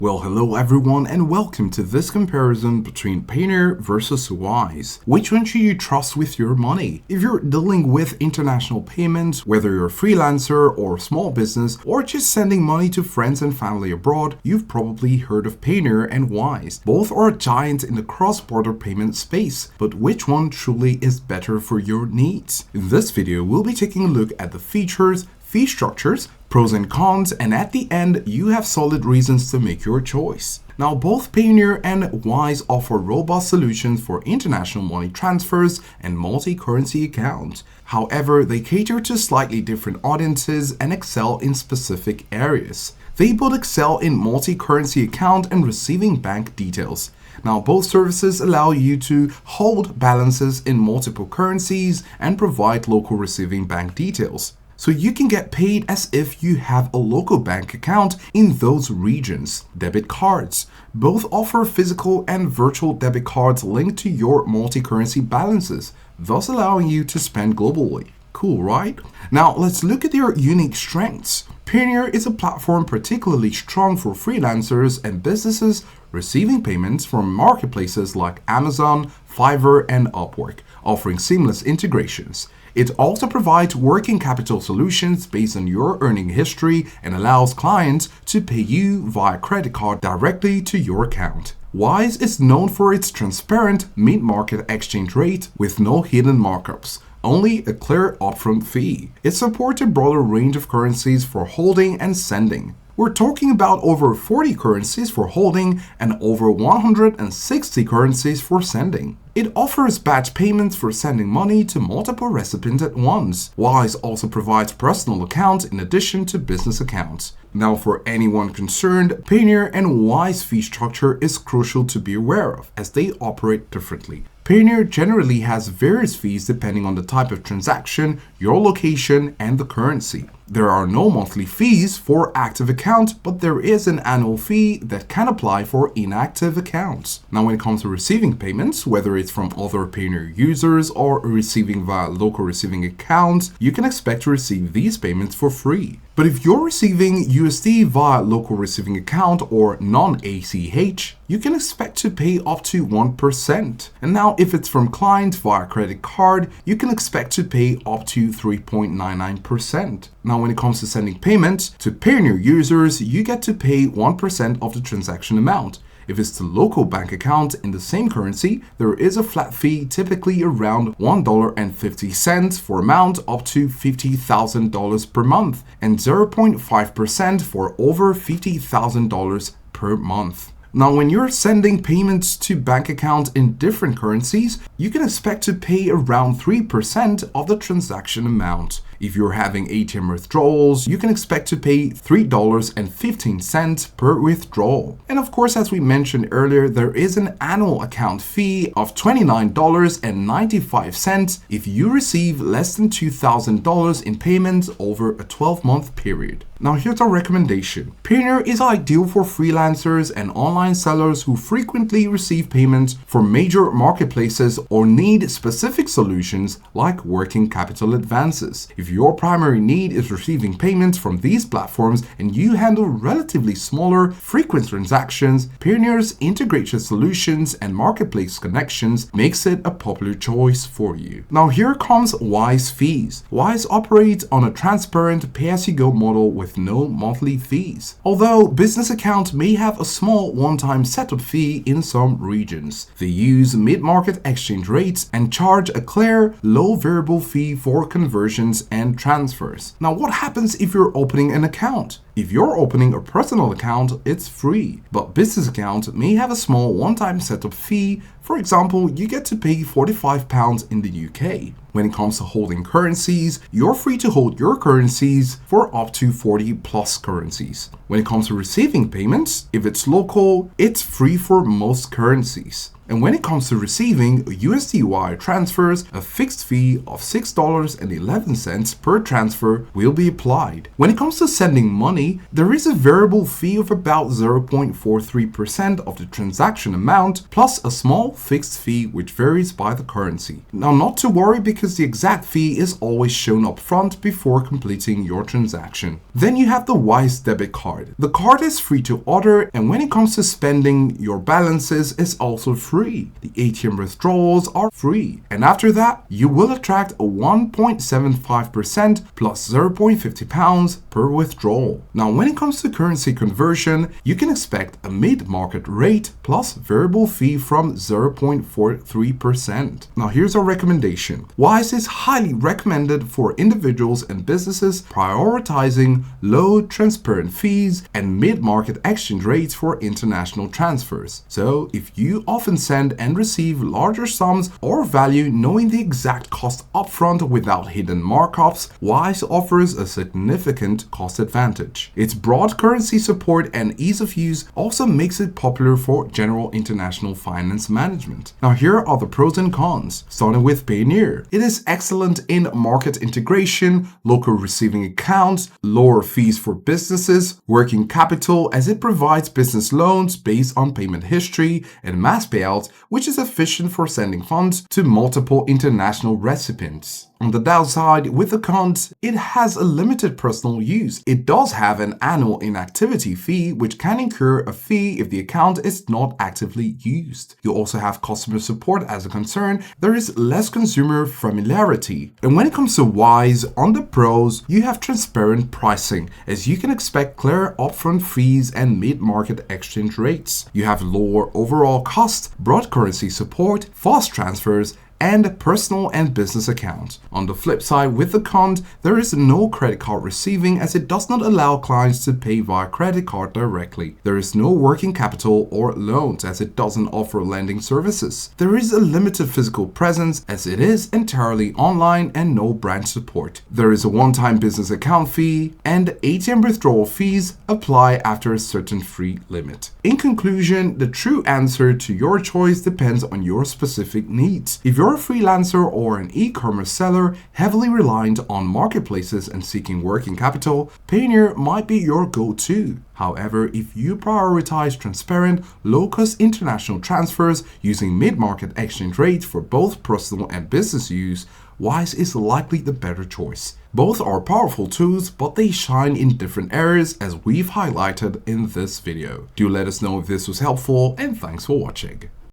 Well, hello everyone and welcome to this comparison between Payoneer versus Wise. Which one should you trust with your money? If you're dealing with international payments, whether you're a freelancer or small business, or just sending money to friends and family abroad, you've probably heard of Payoneer and Wise. Both are giants in the cross-border payment space, but which one truly is better for your needs? In this video, we'll be taking a look at the features, fee structures, pros and cons, and at the end, you have solid reasons to make your choice. Now, both Payoneer and Wise offer robust solutions for international money transfers and multi-currency accounts. However, they cater to slightly different audiences and excel in specific areas. They both excel in multi-currency account and receiving bank details. Now, both services allow you to hold balances in multiple currencies and provide local receiving bank details. So you can get paid as if you have a local bank account in those regions. Debit cards. Both offer physical and virtual debit cards linked to your multi-currency balances, thus allowing you to spend globally. Cool, right? Now let's look at their unique strengths. Payoneer is a platform particularly strong for freelancers and businesses receiving payments from marketplaces like Amazon, Fiverr, and Upwork, offering seamless integrations. It also provides working capital solutions based on your earning history and allows clients to pay you via credit card directly to your account. Wise is known for its transparent mid-market exchange rate with no hidden markups, only a clear upfront fee. It supports a broader range of currencies for holding and sending. We're talking about over 40 currencies for holding and over 160 currencies for sending. It offers batch payments for sending money to multiple recipients at once. Wise also provides personal accounts in addition to business accounts. Now, for anyone concerned, Payoneer and Wise fee structure is crucial to be aware of as they operate differently. Payoneer generally has various fees depending on the type of transaction, your location, and the currency. There are no monthly fees for active accounts, but there is an annual fee that can apply for inactive accounts. Now, when it comes to receiving payments, whether it's from other Payoneer users or receiving via local receiving accounts, you can expect to receive these payments for free. But if you're receiving USD via local receiving account or non-ACH, you can expect to pay up to 1%. And now if it's from clients via credit card, you can expect to pay up to 3.99%. Now when it comes to sending payments to Payoneer users, you get to pay 1% of the transaction amount. If it's to local bank account in the same currency, there is a flat fee, typically around $1.50 for amount up to $50,000 per month and 0.5% for over $50,000 per month. Now, when you're sending payments to bank accounts in different currencies, you can expect to pay around 3% of the transaction amount. If you're having ATM withdrawals, you can expect to pay $3.15 per withdrawal. And of course, as we mentioned earlier, there is an annual account fee of $29.95 if you receive less than $2,000 in payments over a 12-month period. Now here's our recommendation. Payoneer is ideal for freelancers and online sellers who frequently receive payments from major marketplaces or need specific solutions like working capital advances. If your primary need is receiving payments from these platforms and you handle relatively smaller, frequent transactions, Payoneer's integrated solutions and marketplace connections makes it a popular choice for you. Now here comes Wise fees. Wise operates on a transparent pay-as-you-go model with no monthly fees. Although business accounts may have a small one-time setup fee in some regions. They use mid-market exchange rates and charge a clear, low variable fee for conversions and transfers. Now, what happens if you're opening an account? If you're opening a personal account, it's free, but business account may have a small one-time setup fee. For example, you get to pay £45 in the UK. When it comes to holding currencies, you're free to hold your currencies for up to 40 plus currencies. When it comes to receiving payments, if it's local, it's free for most currencies. And when it comes to receiving USD wire transfers, a fixed fee of $6.11 per transfer will be applied. When it comes to sending money, there is a variable fee of about 0.43% of the transaction amount, plus a small fixed fee which varies by the currency. Now, not to worry, because the exact fee is always shown up front before completing your transaction. Then you have the Wise debit card. The card is free to order, and when it comes to spending, your balances is also free. The ATM withdrawals are free, and after that you will attract a 1.75% plus 0.50 pounds per withdrawal. Now, when it comes to currency conversion, you can expect a mid-market rate plus variable fee from 0.43%. Now, here's our recommendation. Wise is highly recommended for individuals and businesses prioritizing low transparent fees and mid-market exchange rates for international transfers. So if you often send and receive larger sums or value knowing the exact cost upfront without hidden markups, Wise offers a significant cost advantage. Its broad currency support and ease of use also makes it popular for general international finance management. Now, here are the pros and cons, starting with Payoneer. It is excellent in market integration, local receiving accounts, lower fees for businesses, working capital as it provides business loans based on payment history, and mass payouts, which is efficient for sending funds to multiple international recipients. On the downside, with the cons, it has a limited personal use. It does have an annual inactivity fee, which can incur a fee if the account is not actively used. You also have customer support as a concern. There is less consumer familiarity. And when it comes to Wise, on the pros, you have transparent pricing, as you can expect clear upfront fees and mid-market exchange rates. You have lower overall cost, broad currency support, fast transfers, and personal and business accounts. On the flip side, with the cons, there is no credit card receiving, as it does not allow clients to pay via credit card directly. There is no working capital or loans, as it doesn't offer lending services. There is a limited physical presence, as it is entirely online, and no branch support. There is a one-time business account fee, and ATM withdrawal fees apply after a certain free limit. In conclusion, the true answer to your choice depends on your specific needs. If you're a freelancer or an e-commerce seller heavily reliant on marketplaces and seeking working capital, Payoneer might be your go-to. However, if you prioritize transparent, low-cost international transfers using mid-market exchange rates for both personal and business use, Wise is likely the better choice. Both are powerful tools, but they shine in different areas, as we've highlighted in this video. Do let us know if this was helpful, and thanks for watching.